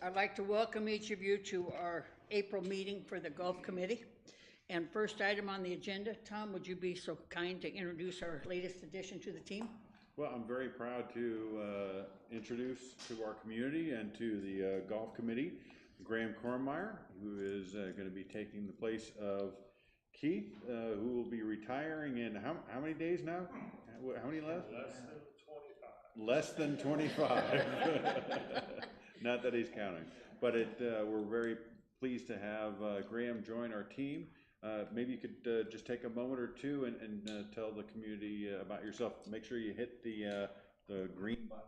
I'd like to welcome each of you to our April meeting for the Golf Committee. And first item on the agenda, Tom, would you be so kind to introduce our latest addition to the team? Well, I'm very proud to introduce to our community and to the Golf Committee, Graham Kornmeyer, who is going to be taking the place of Keith, who will be retiring in how many days now? How many left? Less than 25. Less than 25. Not that he's counting, but we're very pleased to have Graham join our team. Maybe you could just take a moment or two and tell the community about yourself. Make sure you hit the green button.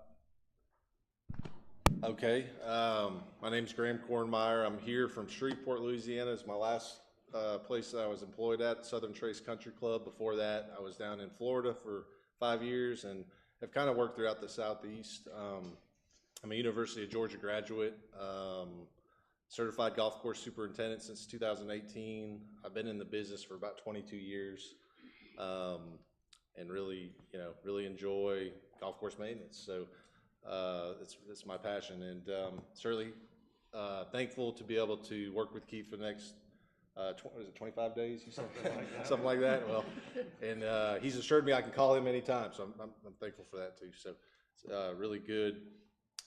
Okay, my name's Graham Kornmeyer. I'm here from Shreveport, Louisiana. It's my last place that I was employed at, Southern Trace Country Club. Before that, I was down in Florida for 5 years and have kind of worked throughout the Southeast. I'm a University of Georgia graduate, certified golf course superintendent since 2018. I've been in the business for about 22 years, and really enjoy golf course maintenance. So it's my passion, and certainly thankful to be able to work with Keith for the next 25 days? You said something like that. Well, and he's assured me I can call him anytime, so I'm thankful for that too. So it's really good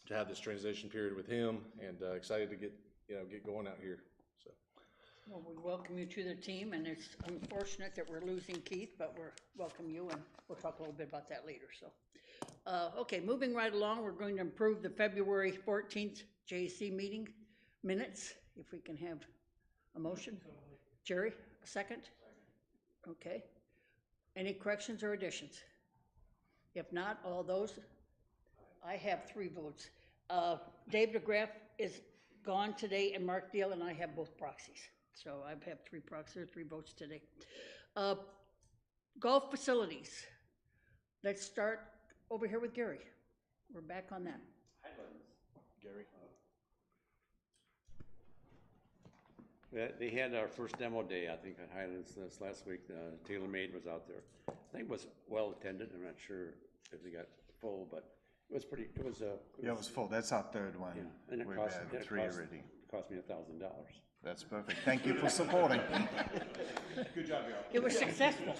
to have this transition period with him, and excited to get going out here. So, well, we welcome you to the team, and it's unfortunate that we're losing Keith, but we're welcome you, and we'll talk a little bit about that later. So, okay, moving right along, we're going to approve the February 14th JC meeting minutes. If we can have a motion. Jerry, a second? Okay. Any corrections or additions? If not, all those, I have 3 votes. Dave DeGraff is gone today, and Mark Deal and I have both proxies. So I have 3 proxies, 3 votes today. Golf facilities. Let's start over here with Gary. We're back on that. Gary. They had our first demo day, I think, at Highlands this last week. TaylorMade was out there. I think it was well attended. I'm not sure if they got full, but it was pretty. It was full. That's our 3rd one. Yeah, and it We've cost, had 3 already. It cost me $1,000. That's perfect. Thank you for supporting. Good job, y'all. It was successful.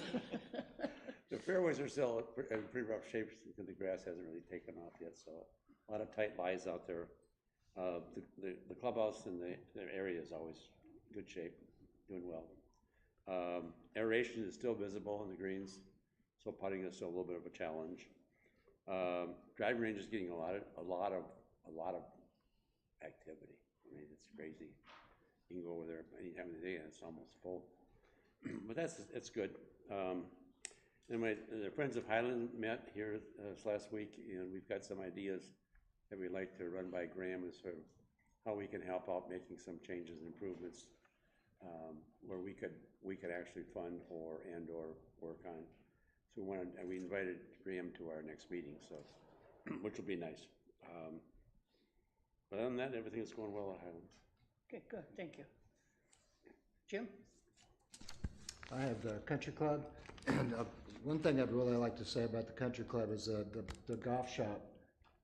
The fairways are still in pretty rough shape because the grass hasn't really taken off yet. So a lot of tight lies out there. The clubhouse and the area is always good shape, doing well. Aeration is still visible in the greens, so putting is still a little bit of a challenge. Driving range is getting a lot of activity. I mean, it's crazy. You can go over there any time of the day and it's almost full. But that's good. And the Friends of Highland met here this last week, and we've got some ideas that we'd like to run by Graham as sort of how we can help out making some changes and improvements where we could actually fund or work on. So we invited Graham to our next meeting, so which will be nice. But other than that, everything is going well at Highlands. Okay, good. Thank you. Jim? I have the country club, and one thing I'd really like to say about the country club is the golf shop.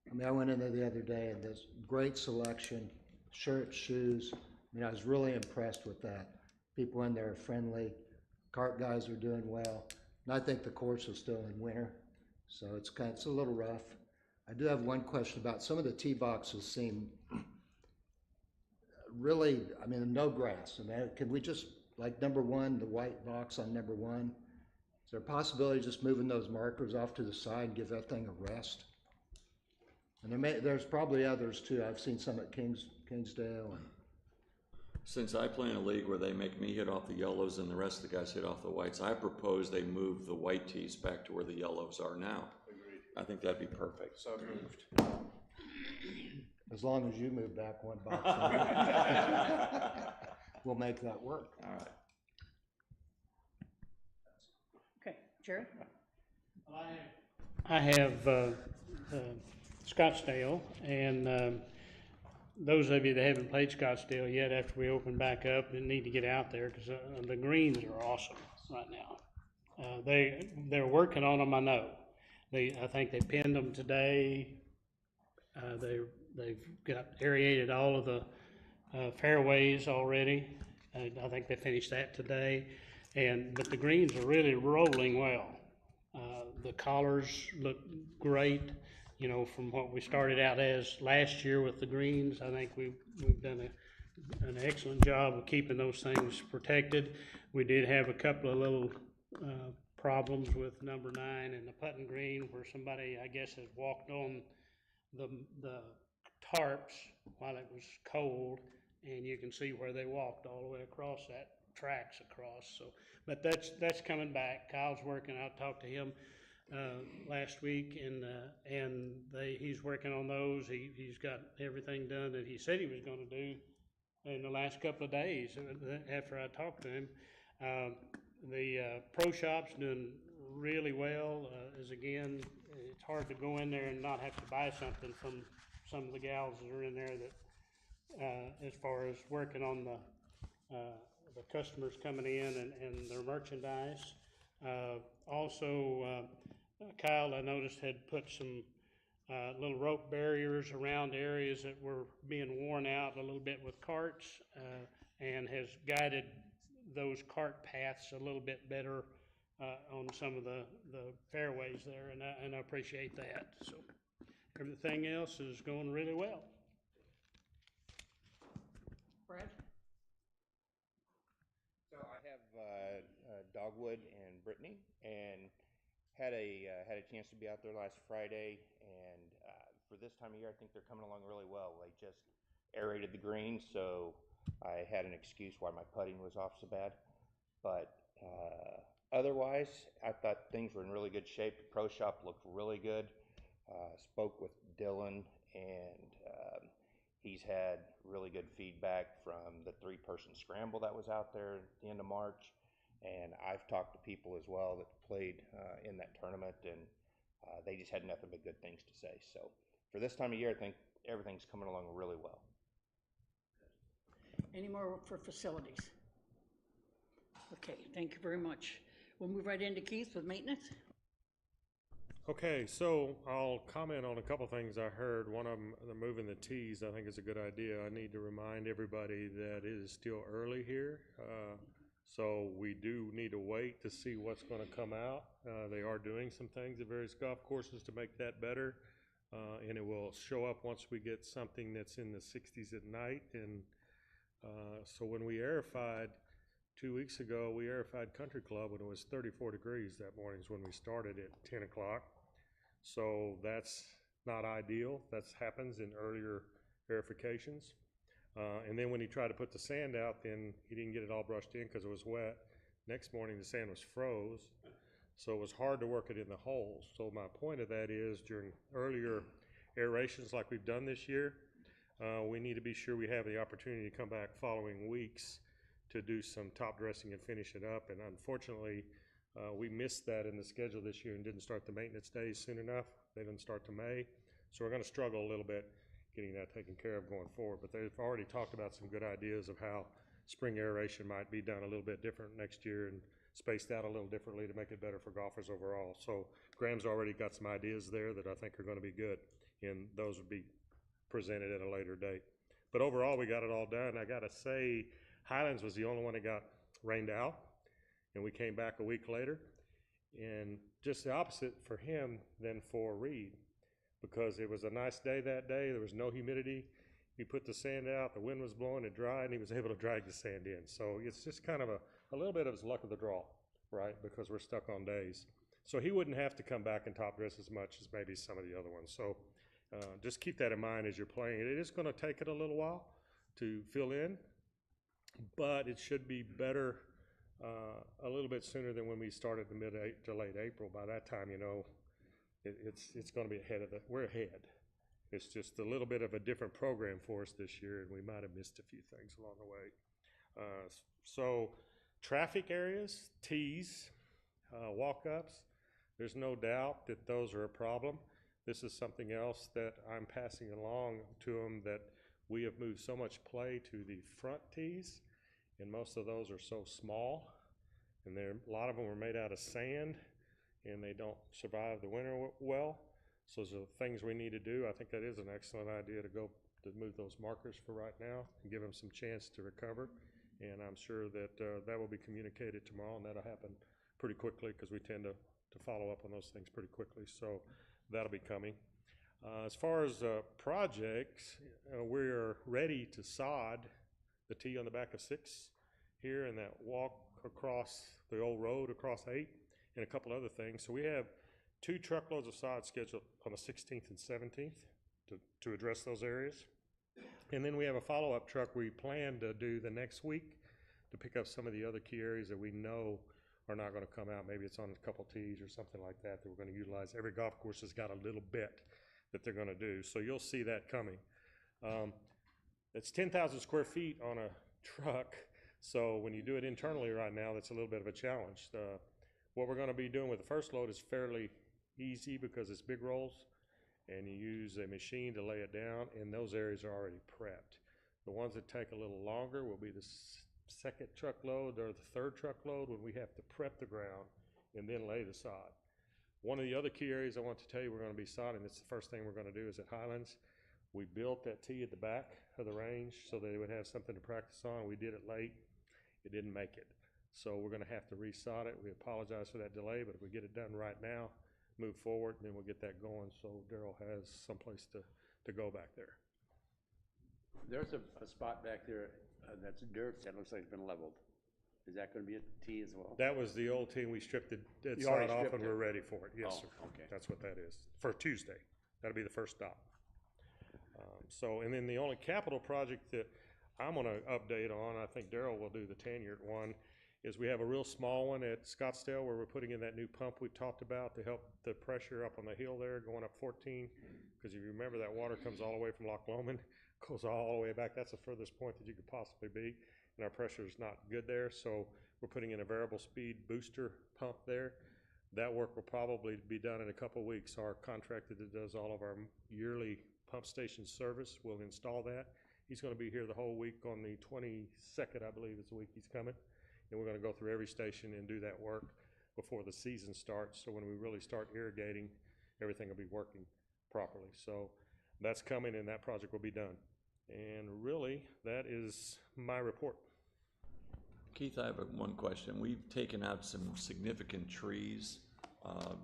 I mean, I went in there the other day, and there's great selection, shirts, shoes. I mean, I was really impressed with that. People in there are friendly. Cart guys are doing well. And I think the course is still in winter, so it's a little rough. I do have one question about some of the tee boxes seem really, I mean, no grass. I mean, can we just, like number 1, the white box on number 1, is there a possibility of just moving those markers off to the side and give that thing a rest? And there's probably others too. I've seen some at Kingsdale. And since I play in a league where they make me hit off the yellows and the rest of the guys hit off the whites, I propose they move the white tees back to where the yellows are now. Agreed. I think that'd be perfect. So moved. as long as you move back 1 box, we'll make that work. All right. Okay, Jerry? I have Scottsdale, and those of you that haven't played Scottsdale yet, after we open back up, and need to get out there because the greens are awesome right now. They're working on them, I know. I think they pinned them today. they've got aerated all of the fairways already. I think they finished that today. But the greens are really rolling well. The collars look great, you know, from what we started out as last year with the greens. I think we've done an excellent job of keeping those things protected. We did have a couple of little problems with number 9 and the putting green where somebody, I guess, has walked on the tarps while it was cold, and you can see where they walked all the way across that tracks across. So, but that's coming back. Kyle's working. I talked to him last week, and he's working on those. He's got everything done that he said he was going to do in the last couple of days after I talked to him. The pro shop's doing really well. Again, it's hard to go in there and not have to buy something from some of the gals that are in there that, as far as working on the customers coming in and their merchandise. Also, Kyle, I noticed, had put some little rope barriers around areas that were being worn out a little bit with carts, and has guided those cart paths a little bit better on some of the fairways there, and I appreciate that. So everything else is going really well. Brad? So I have Dogwood and Brittany, and had a chance to be out there last Friday, and for this time of year, I think they're coming along really well. They just aerated the greens, so I had an excuse why my putting was off so bad. But otherwise, I thought things were in really good shape. The pro shop looked really good. Spoke with Dylan, and he's had really good feedback from the 3-person scramble that was out there at the end of March. And I've talked to people as well that played in that tournament, and they just had nothing but good things to say. So for this time of year, I think everything's coming along really well. Any more for facilities? Okay, thank you very much. We'll move right into Keith with maintenance. Okay, so I'll comment on a couple things I heard. One of them, the moving the tees, I think is a good idea. I need to remind everybody that it is still early here. So we do need to wait to see what's going to come out. They are doing some things at various golf courses to make that better. And it will show up once we get something that's in the 60s at night. And so when we aerified 2 weeks ago, we aerified Country Club when it was 34 degrees that morning is when we started at 10 o'clock. So that's not ideal. That happens in earlier aerifications. And then when he tried to put the sand out, then he didn't get it all brushed in because it was wet. Next morning, the sand was froze. So it was hard to work it in the holes. So my point of that is during earlier aerations like we've done this year, we need to be sure we have the opportunity to come back following weeks to do some top dressing and finish it up. And unfortunately, we missed that in the schedule this year and didn't start the maintenance days soon enough. They didn't start to May. So we're going to struggle a little bit getting that taken care of going forward. But they've already talked about some good ideas of how spring aeration might be done a little bit different next year and spaced out a little differently to make it better for golfers overall. So Graham's already got some ideas there that I think are going to be good, and those would be presented at a later date. But overall, we got it all done. I got to say, Highlands was the only one that got rained out, and we came back a week later. And just the opposite for him than for Reed, because it was a nice day that day. There was no humidity. We put the sand out, the wind was blowing, it dried, and he was able to drag the sand in. So it's just kind of a little bit of his luck of the draw, right? Because we're stuck on days. So he wouldn't have to come back and top dress as much as maybe some of the other ones. So just keep that in mind as you're playing. It is going to take it a little while to fill in, but it should be better a little bit sooner than when we started the mid to late April. By that time, you know, it's going to be ahead of we're ahead. It's just a little bit of a different program for us this year, and we might have missed a few things along the way. So traffic areas, tees, walk-ups, there's no doubt that those are a problem. This is something else that I'm passing along to them, that we have moved so much play to the front tees, and most of those are so small, and a lot of them are made out of sand, and they don't survive the winter well. So there's things we need to do. I think that is an excellent idea to move those markers for right now and give them some chance to recover. And I'm sure that that will be communicated tomorrow, and that'll happen pretty quickly because we tend to follow up on those things pretty quickly. So that'll be coming. As far as projects, we're ready to sod the T on the back of 6 here and that walk across the old road across 8 and a couple other things. So we have 2 truckloads of sod scheduled on the 16th and 17th to address those areas. And then we have a follow-up truck we plan to do the next week to pick up some of the other key areas that we know are not going to come out. Maybe it's on a couple tees or something like that we're going to utilize. Every golf course has got a little bit that they're going to do. So you'll see that coming. It's 10,000 square feet on a truck. So when you do it internally right now, that's a little bit of a challenge. What we're going to be doing with the first load is fairly easy because it's big rolls and you use a machine to lay it down, and those areas are already prepped. The ones that take a little longer will be the second truckload or the third truckload when we have to prep the ground and then lay the sod. One of the other key areas I want to tell you we're going to be sodding, it's the first thing we're going to do, is at Highlands. We built that tee at the back of the range so they would have something to practice on. We did it late. It didn't make it. So we're going to have to resod it. We apologize for that delay, but if we get it done right now, move forward, and then we'll get that going so Daryl has someplace to go back there. There's a spot back there that's dirt that looks like it's been leveled. Is that going to be a tee as well? That was the old tee. We stripped it You sod already off stripped and it? we're ready for it. Yes, Oh, sir. okay. That's what that is. For Tuesday. That'll be the first stop. And then the only capital project that I'm going to update on, I think Daryl will do the Tanyard one, is we have a real small one at Scottsdale where we're putting in that new pump we talked about to help the pressure up on the hill there going up 14. Because if you remember, that water comes all the way from Loch Lomond, goes all the way back. That's the furthest point that you could possibly be. And our pressure is not good there. So we're putting in a variable speed booster pump there. That work will probably be done in a couple of weeks. Our contractor that does all of our yearly pump station service will install that. He's going to be here the whole week on the 22nd, I believe is the week he's coming. And we're going to go through every station and do that work before the season starts. So when we really start irrigating, everything will be working properly. So that's coming and that project will be done. And really, that is my report. Keith, I have one question. We've taken out some significant trees.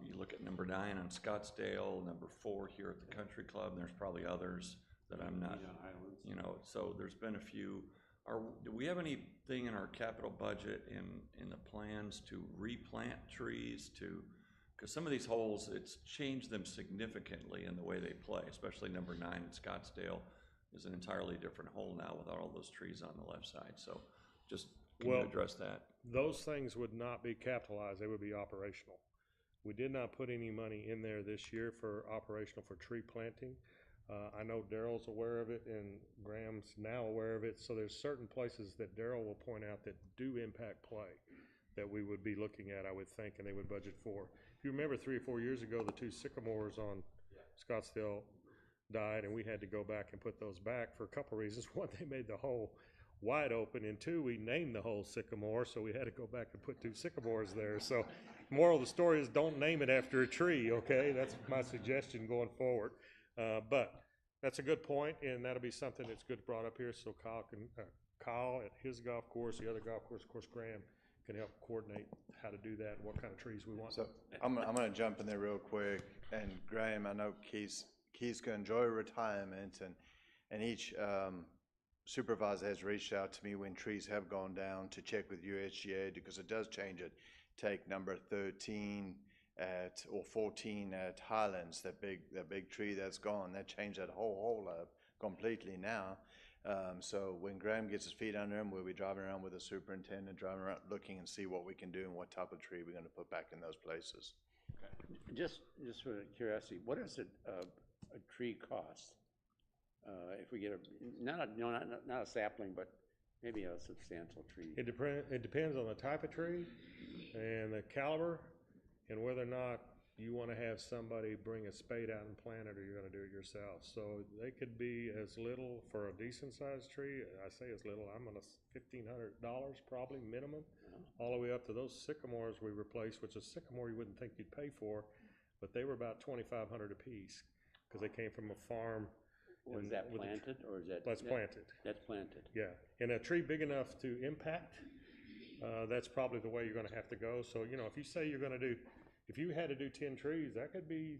You look at number 9 on Scottsdale, number 4 here at the Country Club, and there's probably others that I'm not, so there's been a few. Do we have anything in our capital budget in the plans to replant trees because some of these holes, it's changed them significantly in the way they play, especially number 9 in Scottsdale is an entirely different hole now with all those trees on the left side. So just can you address that? Those things would not be capitalized, they would be operational. We did not put any money in there this year for operational for tree planting. I know Daryl's aware of it and Graham's now aware of it. So there's certain places that Daryl will point out that do impact play that we would be looking at, I would think, and they would budget for. If you remember 3 or 4 years ago, the 2 sycamores on Scottsdale died and we had to go back and put those back for a couple reasons. One, they made the hole wide open, and 2, we named the hole Sycamore, so we had to go back and put 2 sycamores there. So moral of the story is don't name it after a tree, okay? That's my suggestion going forward. But that's a good point, and that'll be something that's good brought up here so Kyle at his golf course, the other golf course, of course, Graham, can help coordinate how to do that and what kind of trees we want. So I'm gonna jump in there real quick, and Graham, I know Keith's gonna enjoy retirement, and each supervisor has reached out to me when trees have gone down to check with USGA because it does change it. Take number 13 or 14 at Highlands, that big tree that's gone, that changed that whole hole up completely now. So when Graham gets his feet under him, we'll be driving around with the superintendent, driving around looking and see what we can do and what type of tree we're gonna put back in those places. Just for curiosity, what does a tree cost? If we get not a sapling, but maybe a substantial tree. It depends on the type of tree and the caliber and whether or not you want to have somebody bring a spade out and plant it or you're going to do it yourself. So they could be as little for a decent sized tree. I say as little, I'm going to $1,500 probably minimum, all the way up to those sycamores we replaced, which a sycamore you wouldn't think you'd pay for. but they were about 2,500 apiece, because they came from a farm. Was and that with the planted, or is that? That's planted. That's planted. Yeah, and a tree big enough to impact, that's probably the way you're gonna have to go. So, you know, if you say you're gonna do, if you had to do 10 trees, that could be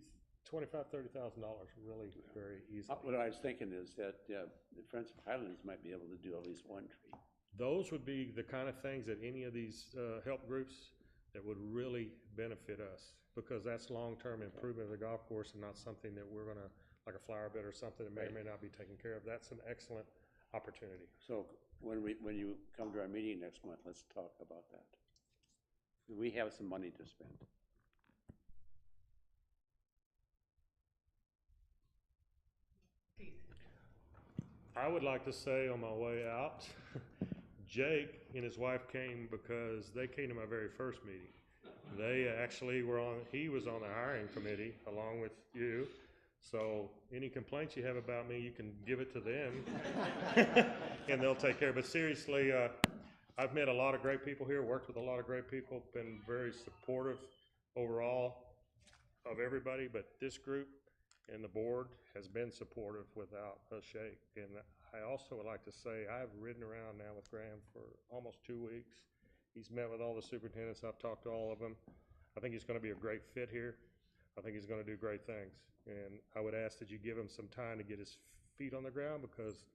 $25,000, $30,000 really very easily. What I was thinking is that the Friends of Highlands might be able to do at least one tree. Those would be the kind of things that any of these help groups that would really benefit us, because that's long-term improvement of the golf course and not something that we're gonna, like a flower bed or something that may or may not be taken care of. That's an excellent opportunity. So when you come to our meeting next month, let's talk about that. We have some money to spend. I would like to say on my way out, Jake and his wife came because they came to my very first meeting. They actually he was on the hiring committee along with you. So any complaints you have about me, you can give it to them and they'll take care of it. But seriously, I've met a lot of great people here, worked with a lot of great people, been very supportive overall of everybody, but this group and the board has been supportive without a shake. And I also would like to say I've ridden around now with Graham for almost 2 weeks. He's met with all the superintendents. I've talked to all of them. I think he's going to be a great fit here. I think he's going to do great things. And I would ask that you give him some time to get his feet on the ground, because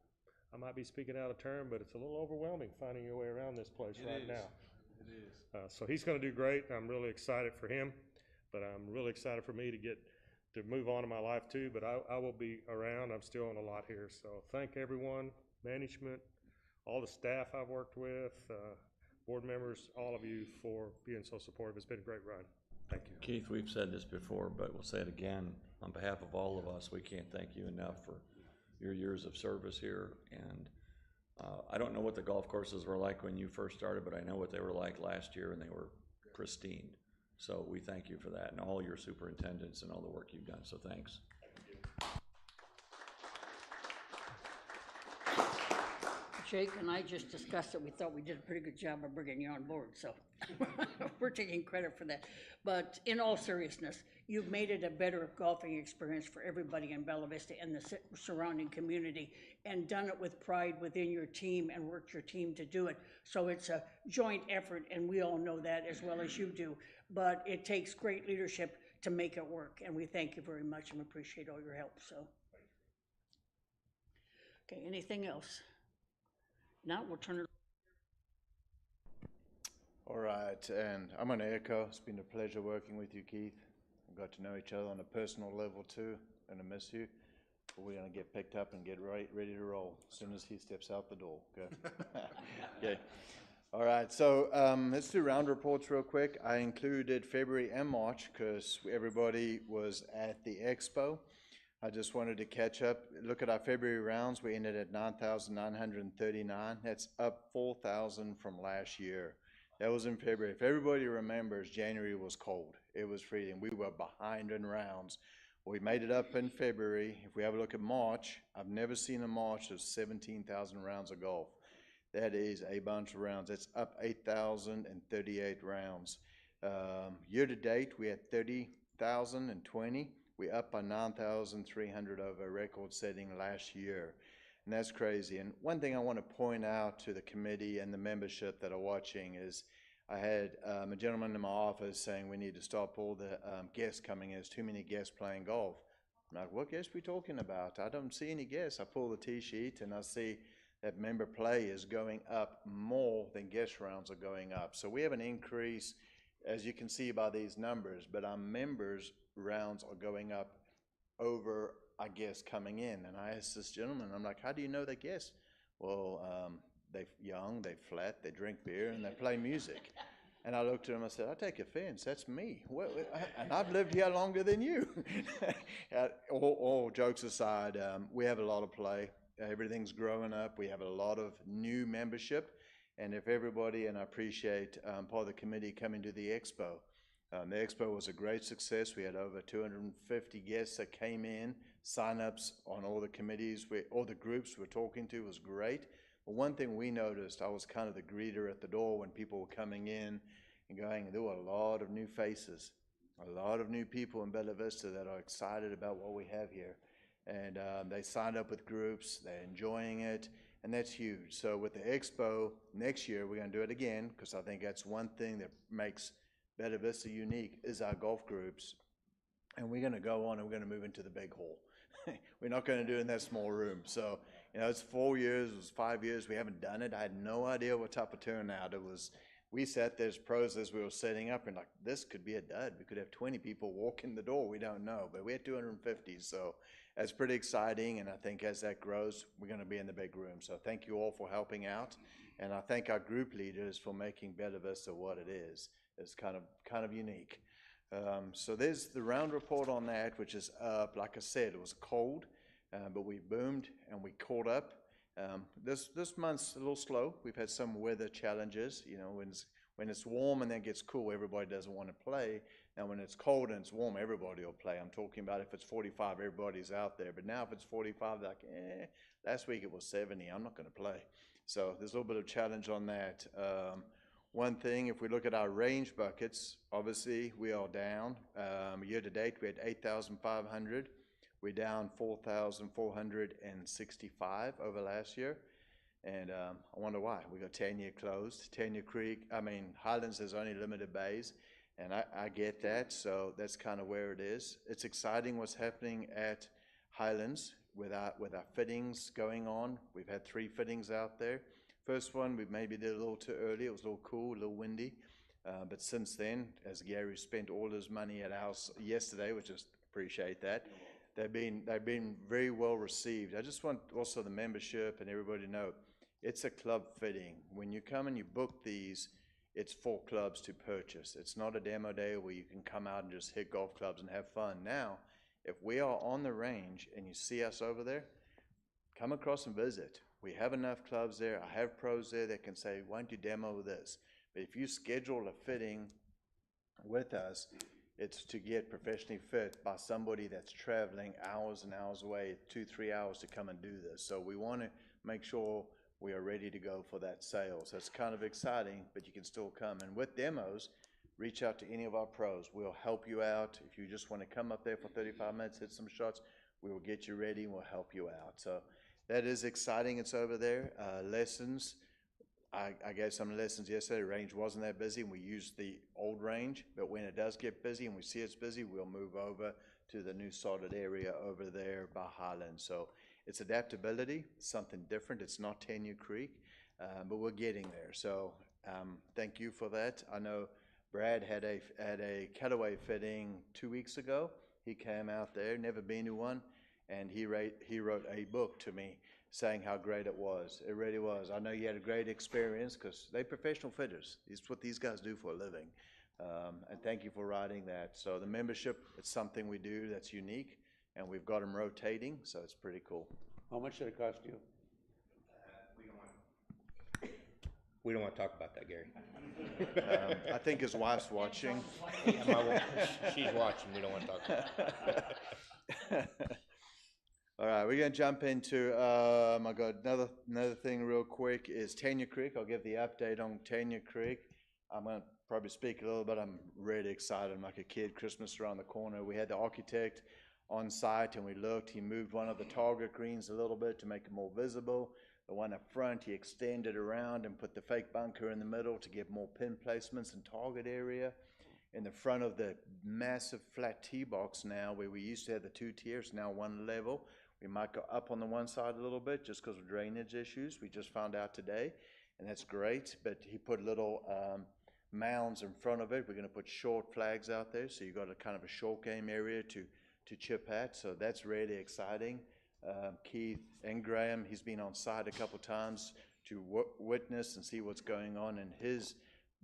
I might be speaking out of turn, but it's a little overwhelming finding your way around this place right now. It is. So he's going to do great. I'm really excited for him, but I'm really excited for me to move on in my life too. But I will be around. I'm still on a lot here. So thank everyone, management, all the staff I've worked with, board members, all of you for being so supportive. It's been a great run. Thank you. Keith, we've said this before, but we'll say it again. On behalf of all of us, we can't thank you enough for your years of service here. And I don't know what the golf courses were like when you first started, but I know what they were like last year, and they were pristine. So we thank you for that, and all your superintendents and all the work you've done. So thanks. Jake and I just discussed it. We thought we did a pretty good job of bringing you on board, so we're taking credit for that. But in all seriousness, you've made it a better golfing experience for everybody in Bella Vista and the surrounding community, and done it with pride within your team and worked your team to do it. So it's a joint effort, and we all know that as well as you do. But it takes great leadership to make it work, and we thank you very much and appreciate all your help. So, okay, anything else? Now we'll turn it. All right, and I'm going to echo, it's been a pleasure working with you, Keith. We got to know each other on a personal level too. I'm going to miss you. But we're going to get picked up and get ready to roll as soon as he steps out the door. Okay. Okay. All right, so let's do round reports real quick. I included February and March because everybody was at the expo. I just wanted to catch up. Look at our February rounds. We ended at 9,939. That's up 4,000 from last year. That was in February. If everybody remembers, January was cold. It was freezing. We were behind in rounds. We made it up in February. If we have a look at March, I've never seen a March of 17,000 rounds of golf. That is a bunch of rounds. That's up 8,038 rounds. Year to date, we had 30,020. We're up by 9,300 over a record-setting last year. And that's crazy. And one thing I want to point out to the committee and the membership that are watching is I had a gentleman in my office saying we need to stop all the guests coming in. There's too many guests playing golf. I'm like, what guests are we talking about? I don't see any guests. I pull the tee sheet and I see that member play is going up more than guest rounds are going up. So we have an increase, as you can see by these numbers, but our members rounds are going up over, I guess, coming in. And I asked this gentleman, I'm like, how do you know they guess? Well, they're young, they're flat, they drink beer, and they play music. And I looked at him, I said, I take offense, that's me. And I've lived here longer than you. All jokes aside, we have a lot of play. Everything's growing up. We have a lot of new membership. And if everybody, and I appreciate part of the committee coming to the expo. The expo was a great success. We had over 250 guests that came in. Sign-ups on all the committees, all the groups we're talking to was great. But one thing we noticed, I was kind of the greeter at the door when people were coming in and going, there were a lot of new faces. a lot of new people in Bella Vista that are excited about what we have here. And they signed up with groups, they're enjoying it, and that's huge. So with the expo next year, we're going to do it again, because I think that's one thing that makes Bella Vista unique is our golf groups. And we're going to go on and we're going to move into the big hall. We're not going to do it in that small room. So, you know, it's 4 years, it was 5 years, we haven't done it. I had no idea what type of turnout it was. We sat there as pros as we were setting up and like, this could be a dud. We could have 20 people walk in the door, we don't know. But we had 250, so that's pretty exciting. And I think as that grows, we're going to be in the big room. So thank you all for helping out. And I thank our group leaders for making Bella Vista what it is. It's kind of unique. So there's the round report on that, which is up. Like I said, it was cold, but we boomed and we caught up. This month's a little slow. We've had some weather challenges. You know, when it's warm and then gets cool, everybody doesn't want to play. Now, when it's cold and it's warm, everybody will play. I'm talking about if it's 45, everybody's out there. But now if it's 45, like, last week it was 70. I'm not going to play. So there's a little bit of challenge on that. One thing, if we look at our range buckets, obviously we are down. Year to date, we had 8,500. We're down 4,465 over last year. And I wonder why. We got Tanya closed. Tanya Creek, Highlands has only limited bays. And I get that, so that's kind of where it is. It's exciting what's happening at Highlands with our fittings going on. We've had 3 fittings out there. First one, we maybe did a little too early. It was a little cool, a little windy. But since then, as Gary spent all his money at ours yesterday, which is appreciate that, they've been very well received. I just want also the membership and everybody to know, it's a club fitting. When you come and you book these, it's for clubs to purchase. It's not a demo day where you can come out and just hit golf clubs and have fun. Now, if we are on the range and you see us over there, come across and visit. We have enough clubs there. I have pros there that can say, why don't you demo this? But if you schedule a fitting with us, it's to get professionally fit by somebody that's traveling hours and hours away, 2-3 hours to come and do this. So we want to make sure we are ready to go for that sale. So it's kind of exciting, but you can still come. And with demos, reach out to any of our pros. We'll help you out. If you just want to come up there for 35 minutes, hit some shots, we will get you ready and we'll help you out. So that is exciting. It's over there. Lessons. I gave some lessons yesterday. Range wasn't that busy, and we used the old range. But when it does get busy and we see it's busy, we'll move over to the new sorted area over there by Highland. So it's adaptability, something different. It's not Tanya Creek, but we're getting there. So thank you for that. I know Brad had a cutaway fitting 2 weeks ago. He came out there, never been to one, and he wrote a book to me saying how great it was. It really was. I know you had a great experience because they're professional fitters. It's what these guys do for a living. And thank you for writing that. So the membership, it's something we do that's unique, and we've got them rotating, so it's pretty cool. How much did it cost you? We don't want to talk about that, Gary. I think his wife's watching. She's watching. We don't want to talk about it. All right, we're going to jump into, I got another thing real quick is Tanya Creek. I'll give the update on Tanya Creek. I'm going to probably speak a little bit. I'm really excited. I'm like a kid, Christmas around the corner. We had the architect on site and we looked. He moved one of the target greens a little bit to make it more visible. The one up front, he extended around and put the fake bunker in the middle to get more pin placements and target area. In the front of the massive flat tee box now, where we used to have the 2 tiers, now 1 level. We might go up on the one side a little bit just because of drainage issues. We just found out today, and that's great. But he put little mounds in front of it. We're going to put short flags out there, so you got a kind of a short game area to chip at. So that's really exciting. Keith and Graham, he's been on site a couple times to witness and see what's going on, and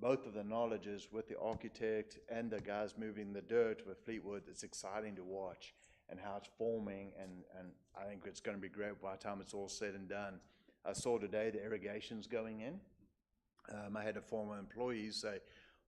both of the knowledges with the architect and the guys moving the dirt with Fleetwood. It's exciting to watch and how it's forming, and I think it's going to be great by the time it's all said and done. I saw today the irrigation's going in. I had a former employee say,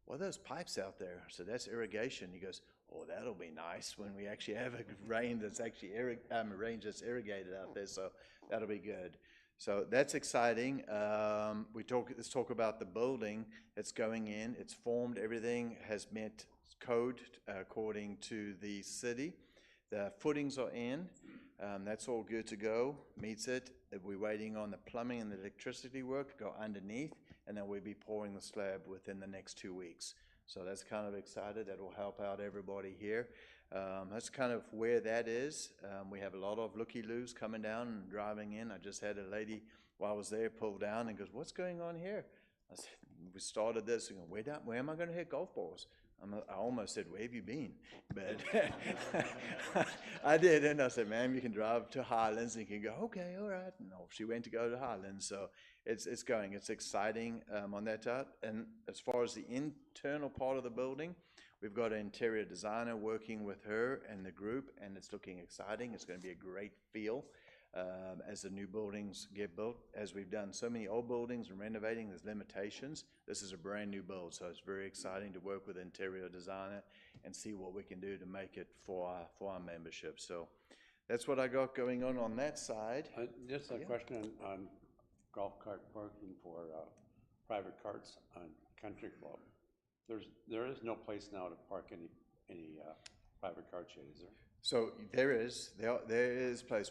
"What are those pipes out there?" I said, "That's irrigation." He goes, "Oh, that'll be nice when we actually have a range that's actually irrigated out there, so that'll be good." So that's exciting. Let's talk about the building that's going in. It's formed. Everything has met code according to the city. The footings are in. That's all good to go, meets it. We're waiting on the plumbing and the electricity work to go underneath, and then we'll be pouring the slab within the next 2 weeks. So that's kind of excited. That will help out everybody here. That's kind of where that is. We have a lot of looky-loos coming down and driving in. I just had a lady while I was there pull down and goes, "What's going on here?" I said, "We started this." And go, where am I going to hit golf balls? I almost said, "Where have you been?" But I did, and I said, "Ma'am, you can drive to Highlands." And you can go, "Okay, all right." No, she went to go to Highlands, so it's going. It's exciting on that part. And as far as the internal part of the building, we've got an interior designer working with her and the group, and it's looking exciting. It's going to be a great feel as the new buildings get built. As we've done so many old buildings and renovating, there's limitations. This is a brand new build, so it's very exciting to work with an interior designer and see what we can do to make it for our membership. So that's what I got going on that side. Just a question on golf cart parking for private carts on Country Club. There is no place now to park any private carts yet, is there? So there is place.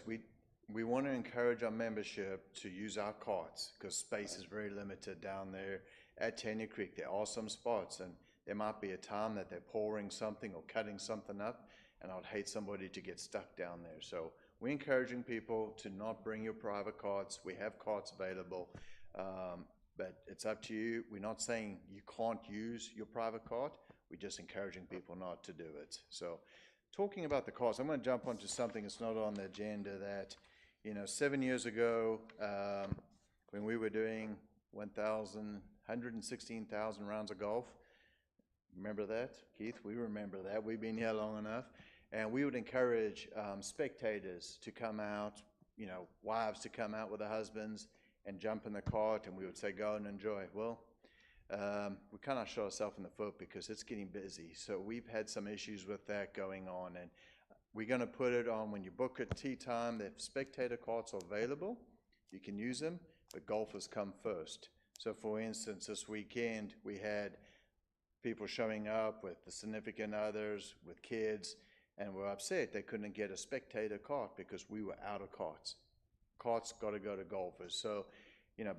We want to encourage our membership to use our carts because space is very limited down there at Tanya Creek. There are some spots, and there might be a time that they're pouring something or cutting something up, and I'd hate somebody to get stuck down there. So we're encouraging people to not bring your private carts. We have carts available, but it's up to you. We're not saying you can't use your private cart. We're just encouraging people not to do it. So talking about the carts, I'm going to jump onto something that's not on the agenda that, 7 years ago, when we were doing 116,000 rounds of golf, remember that, Keith? We remember that. We've been here long enough. And we would encourage spectators to come out, wives to come out with their husbands and jump in the cart, and we would say, "Go and enjoy." Well, we kind of shot ourselves in the foot because it's getting busy. So we've had some issues with that going on, and we're going to put it on when you book a tee time. The spectator carts are available. You can use them, but golfers come first. So for instance, this weekend we had people showing up with the significant others, with kids, and were upset they couldn't get a spectator cart because we were out of carts. Carts got to go to golfers. So,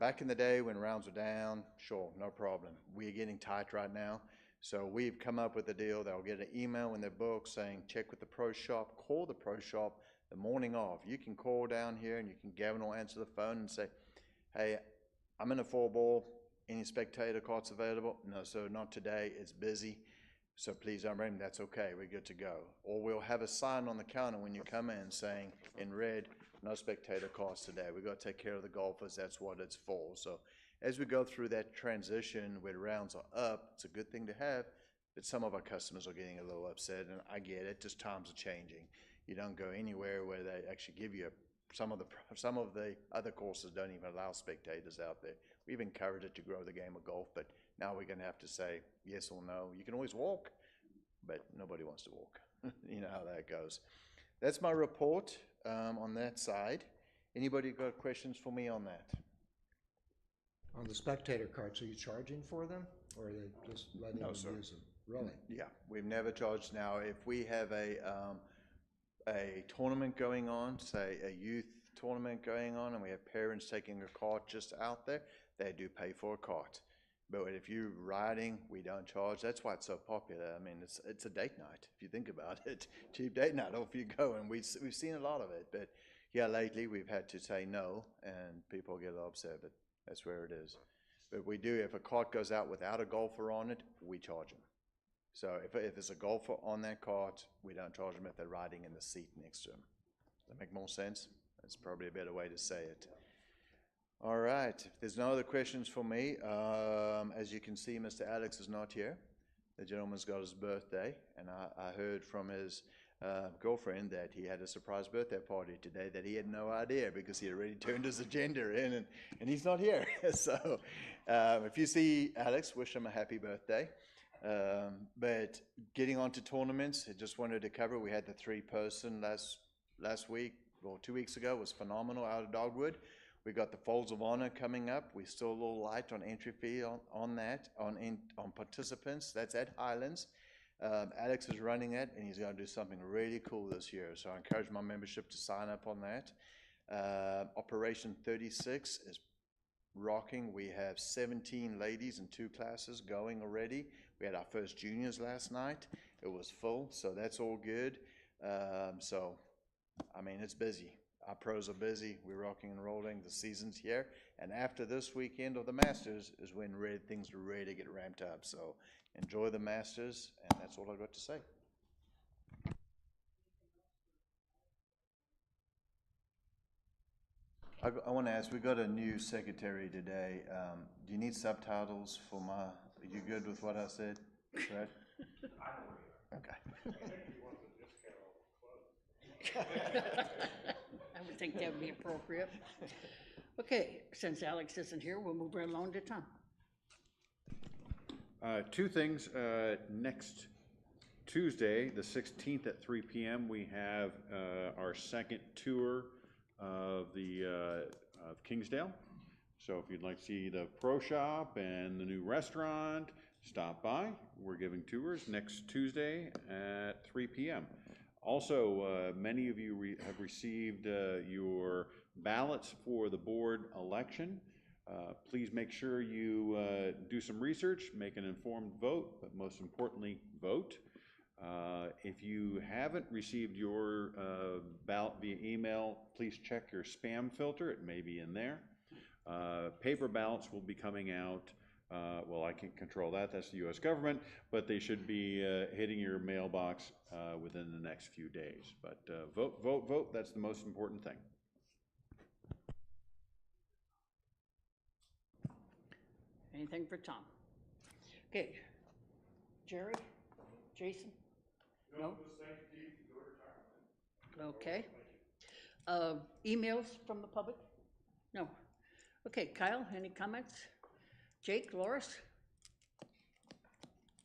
back in the day when rounds were down, sure, no problem. We're getting tight right now. So we've come up with a deal. They'll get an email in their book saying, check with the pro shop, call the pro shop the morning of. You can call down here and Gavin will answer the phone and say, "Hey, I'm in a 4-ball. Any spectator carts available?" "No, sir, not today. It's busy. So please don't bring them." "That's okay. We're good to go." Or we'll have a sign on the counter when you come in saying in red, "No spectator carts today. We've got to take care of the golfers. That's what it's for." So as we go through that transition where rounds are up, it's a good thing to have, but some of our customers are getting a little upset, and I get it. Just times are changing. You don't go anywhere where they actually give you some of the other courses don't even allow spectators out there. We've encouraged it to grow the game of golf, but now we're going to have to say yes or no. You can always walk, but nobody wants to walk. You know how that goes. That's my report on that side. Anybody got questions for me on that? On the spectator carts, are you charging for them, or are they just letting them sir. use them? Really? Yeah, we've never charged. Now, if we have a tournament going on, say a youth tournament going on, and we have parents taking a cart just out there, they do pay for a cart. But if you're riding, we don't charge. That's why it's so popular. I mean, it's a date night, if you think about it. Cheap date night, off you go, and we've seen a lot of it. But yeah, lately we've had to say no, and people get a little upset, but that's where it is. But we do, if a cart goes out without a golfer on it, we charge them. So if there's a golfer on that cart, we don't charge them if they're riding in the seat next to them. Does that make more sense? That's probably a better way to say it. All right, if there's no other questions for me, as you can see, Mr. Alex is not here. The gentleman's got his birthday, and I heard from his girlfriend that he had a surprise birthday party today that he had no idea because he had already turned his agenda in, and he's not here. So if you see Alex, wish him a happy birthday. But getting on to tournaments, I just wanted to cover, we had the 3-person last week, or 2 weeks ago, was phenomenal out of Dogwood. We got the Folds of Honor coming up. We're still a little light on entry fee on that, on participants. That's at Highlands. Alex is running it, and he's going to do something really cool this year. So I encourage my membership to sign up on that. Operation 36 is rocking. We have 17 ladies in 2 classes going already. We had our first juniors last night. It was full, so that's all good. So, I mean, it's busy. Our pros are busy. We're rocking and rolling. The season's here. And after this weekend of the Masters is when things really get ramped up. So enjoy the Masters, and that's all I've got to say. I want to ask, we got a new secretary today. Do you need subtitles for my, are you good with what I said, Brad? Okay. I would think that would be appropriate. Okay, since Alex isn't here, we'll move right along to Tom. 2 things. Next Tuesday, the 16th at 3 p.m., we have our second tour of Kingsdale. So if you'd like to see the pro shop and the new restaurant, stop by. We're giving tours next Tuesday at 3 p.m. Also, many of you have received your ballots for the board election. Please make sure you do some research, make an informed vote, but most importantly, vote. If you haven't received your ballot via email, please check your spam filter. It may be in there. Paper ballots will be coming out. Well, I can't control that. That's the U.S. government, but they should be hitting your mailbox within the next few days. But vote, vote, vote. That's the most important thing. Anything for Tom? Okay. Jerry? Jason? No? Okay. Emails from the public? No. Okay, Kyle, any comments? Jake, Loris?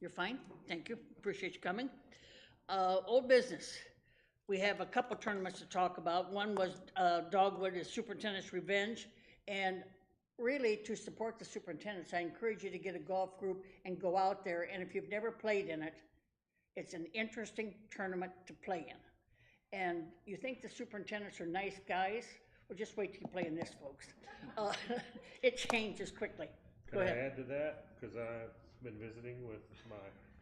You're fine? Thank you. Appreciate you coming. Old business. We have a couple tournaments to talk about. One was Dogwood is Superintendent's Revenge. And really, to support the superintendents, I encourage you to get a golf group and go out there. And if you've never played in it, it's an interesting tournament to play in. And you think the superintendents are nice guys? Well, just wait till you play in this, folks. It changes quickly. Can I add to that? Because I've been visiting with my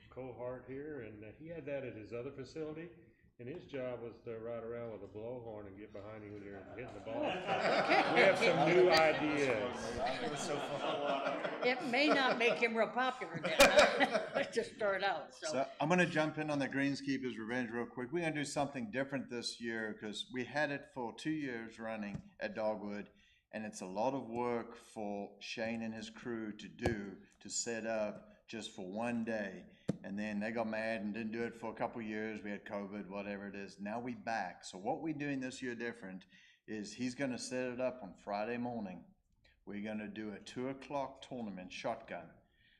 cohort here, and he had that at his other facility, and his job was to ride around with a blowhorn and get behind you when you're hitting the ball. We have some new ideas. It may not make him real popular then. Let's just start out. So I'm going to jump in on the Greenskeepers Revenge real quick. We're going to do something different this year because we had it for 2 years running at Dogwood, and it's a lot of work for Shane and his crew to do to set up just for one day. And then they got mad and didn't do it for a couple years. We had COVID, whatever it is. Now we back. So what we're doing this year different is he's going to set it up on Friday morning. We're going to do a 2 o'clock tournament shotgun.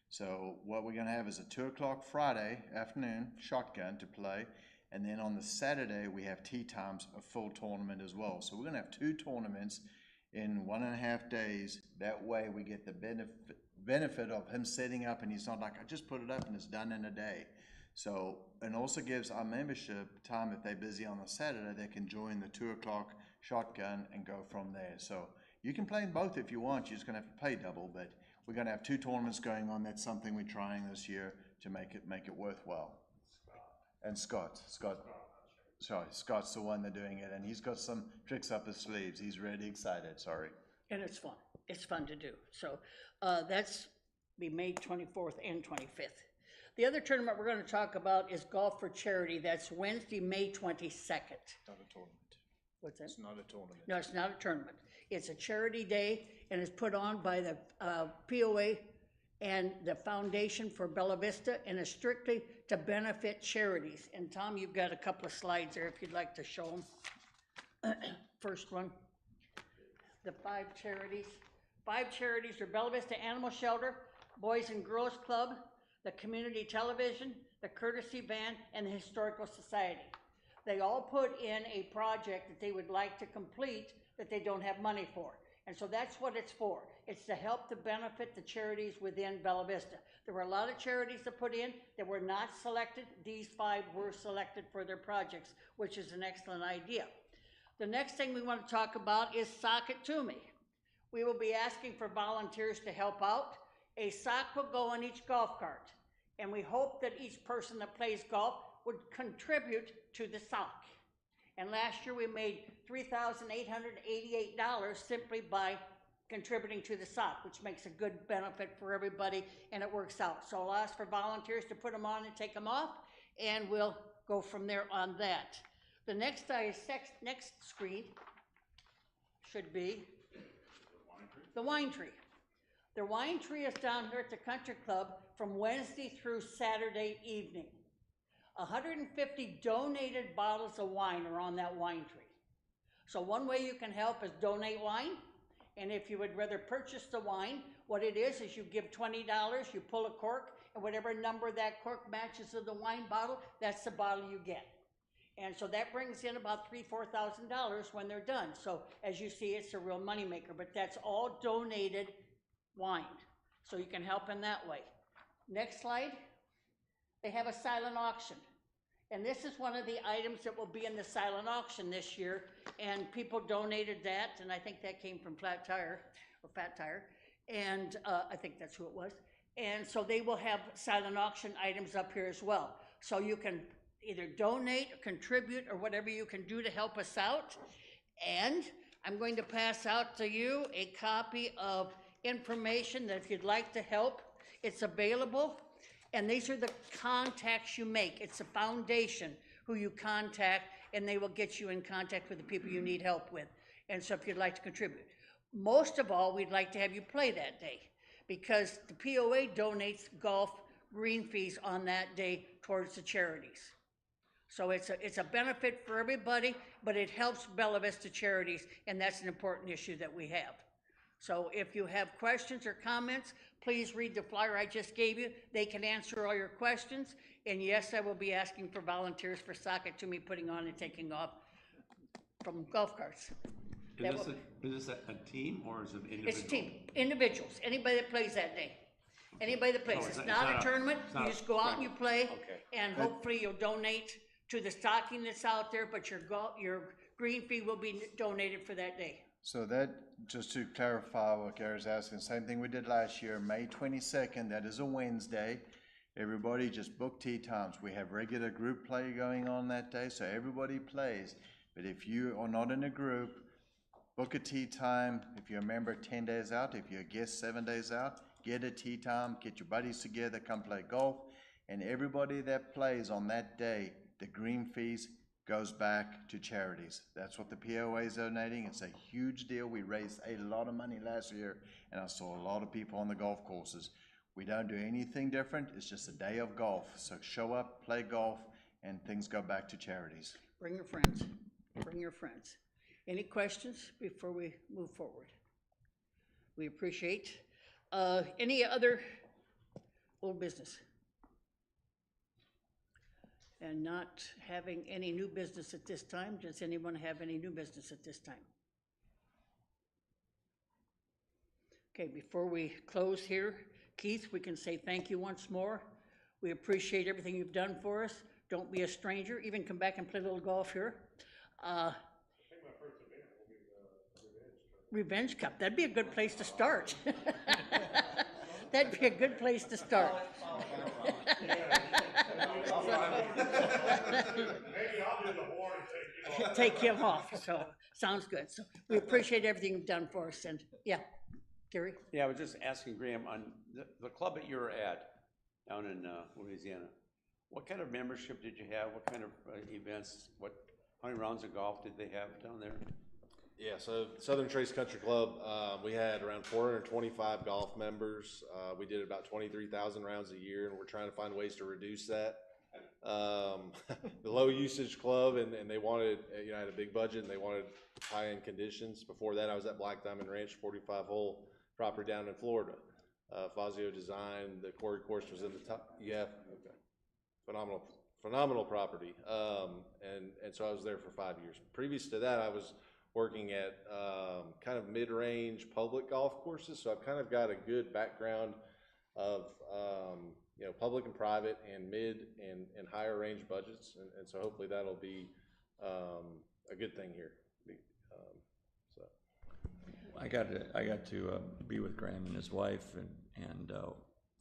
So what we're going to have is a 2 o'clock Friday afternoon shotgun to play. And then on the Saturday, we have tee times, a full tournament as well. So we're going to have 2 tournaments in 1.5 days. That way we get the benefit of him setting up, and he's not like, I just put it up and it's done in a day. So, and also gives our membership time, if they're busy on the Saturday, they can join the 2 o'clock shotgun and go from there. So you can play in both if you want. You're just going to have to play double, but we're going to have 2 tournaments going on. That's something we're trying this year to make it worthwhile. And Scott's the one that's doing it, and he's got some tricks up his sleeves. He's really excited, sorry. And it's fun. It's fun to do. So that's be May 24th and 25th. The other tournament we're going to talk about is Golf for Charity. That's Wednesday, May 22nd. Not a tournament. What's that? It's not a tournament. No, it's not a tournament. It's a charity day, and it's put on by the POA and the Foundation for Bella Vista, and is strictly to benefit charities. And Tom, you've got a couple of slides there if you'd like to show them. First one, the 5 charities. 5 charities are Bella Vista Animal Shelter, Boys and Girls Club, the Community Television, the Courtesy Van, and the Historical Society. They all put in a project that they would like to complete that they don't have money for. And so that's what it's for. It's to help to benefit the charities within Bella Vista. There were a lot of charities that put in that were not selected. These 5 were selected for their projects, which is an excellent idea. The next thing we want to talk about is Sock It To Me. We will be asking for volunteers to help out. A sock will go on each golf cart, and we hope that each person that plays golf would contribute to the sock. And last year we made $3,888 simply by contributing to the sock, which makes a good benefit for everybody, and it works out. So I'll ask for volunteers to put them on and take them off, and we'll go from there on that. The next screen should be the wine tree. The wine tree is down here at the Country Club from Wednesday through Saturday evening. 150 donated bottles of wine are on that wine tree. So one way you can help is donate wine, and if you would rather purchase the wine, what it is you give $20, you pull a cork, and whatever number that cork matches of the wine bottle, that's the bottle you get. And so that brings in about $3,000–4,000 when they're done. So as you see, it's a real moneymaker, but that's all donated wine. So you can help in that way. Next slide. They have a silent auction. And this is one of the items that will be in the silent auction this year. And people donated that, and I think that came from Flat Tire. And I think that's who it was. And so they will have silent auction items up here as well. So you can either donate or contribute or whatever you can do to help us out. And I'm going to pass out to you a copy of information that if you'd like to help, it's available. And these are the contacts you make. It's a foundation who you contact, and they will get you in contact with the people you need help with. And so if you'd like to contribute. Most of all, we'd like to have you play that day because the POA donates golf green fees on that day towards the charities. So it's a benefit for everybody, but it helps Bella Vista charities, and that's an important issue that we have. So if you have questions or comments, please read the flyer I just gave you. They can answer all your questions. And yes, I will be asking for volunteers for Sock It To Me putting on and taking off from golf carts. Is this a team or is it individual? It's a team, individuals, anybody that plays that day. Anybody that plays. Oh, It's not a tournament. You just go out and you play, Okay. and hopefully you'll donate to the stocking that's out there, but your green fee will be donated for that day. So that, just to clarify what Gary's asking, same thing we did last year, May 22nd, that is a Wednesday. Everybody just book tee times. We have regular group play going on that day, so everybody plays. But if you are not in a group, book a tee time. If you're a member 10 days out, if you're a guest 7 days out, get a tee time, get your buddies together, come play golf. And everybody that plays on that day, the green fees goes back to charities. That's what the POA is donating. It's a huge deal. We raised a lot of money last year, and I saw a lot of people on the golf courses. We don't do anything different. It's just a day of golf. So show up, play golf, and things go back to charities. Bring your friends. Bring your friends. Any questions before we move forward? We appreciate. Any other old business? And not having any new business at this time. Does anyone have any new business at this time? Okay, before we close here, Keith, we can say thank you once more. We appreciate everything you've done for us. Don't be a stranger. Even come back and play a little golf here. I think my first event will be the Revenge Cup. That'd be a good place to start. That'd be a good place to start. Maybe I'll do the board and take you off. Take him off. So sounds good. So we appreciate everything you've done for us. And yeah, Gary? Yeah, I was just asking Graham, on the club that you're at down in Louisiana, what kind of membership did you have? What kind of events? How many rounds of golf did they have down there? Yeah, so Southern Trace Country Club, we had around 425 golf members. We did about 23,000 rounds a year, and we're trying to find ways to reduce that. The low usage club, and they wanted, I had a big budget, and they wanted high-end conditions. Before that, I was at Black Diamond Ranch, 45-hole property down in Florida. Fazio Design, the quarry course was in the top. Yeah, okay. Phenomenal property. And so I was there for 5 years. Previous to that, I was working at kind of mid-range public golf courses. So I've kind of got a good background of you know, public and private and mid and higher range budgets, and so hopefully that'll be a good thing here. So I got to be with Graham and his wife and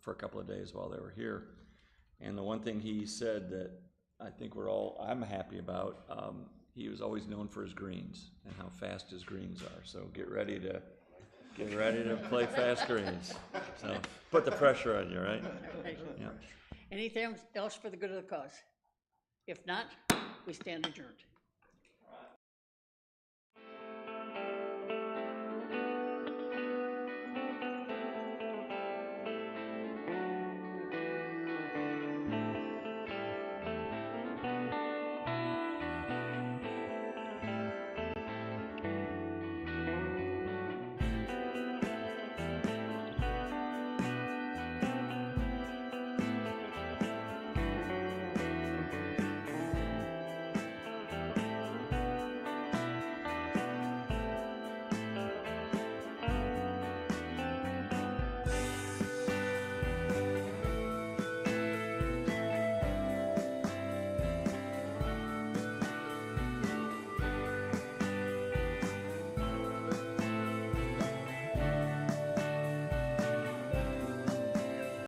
for a couple of days while they were here. And the one thing he said that I think I'm happy about, he was always known for his greens and how fast his greens are. So get ready to play fast greens. So put the pressure on you, right? Yeah. Anything else for the good of the cause? If not, we stand adjourned.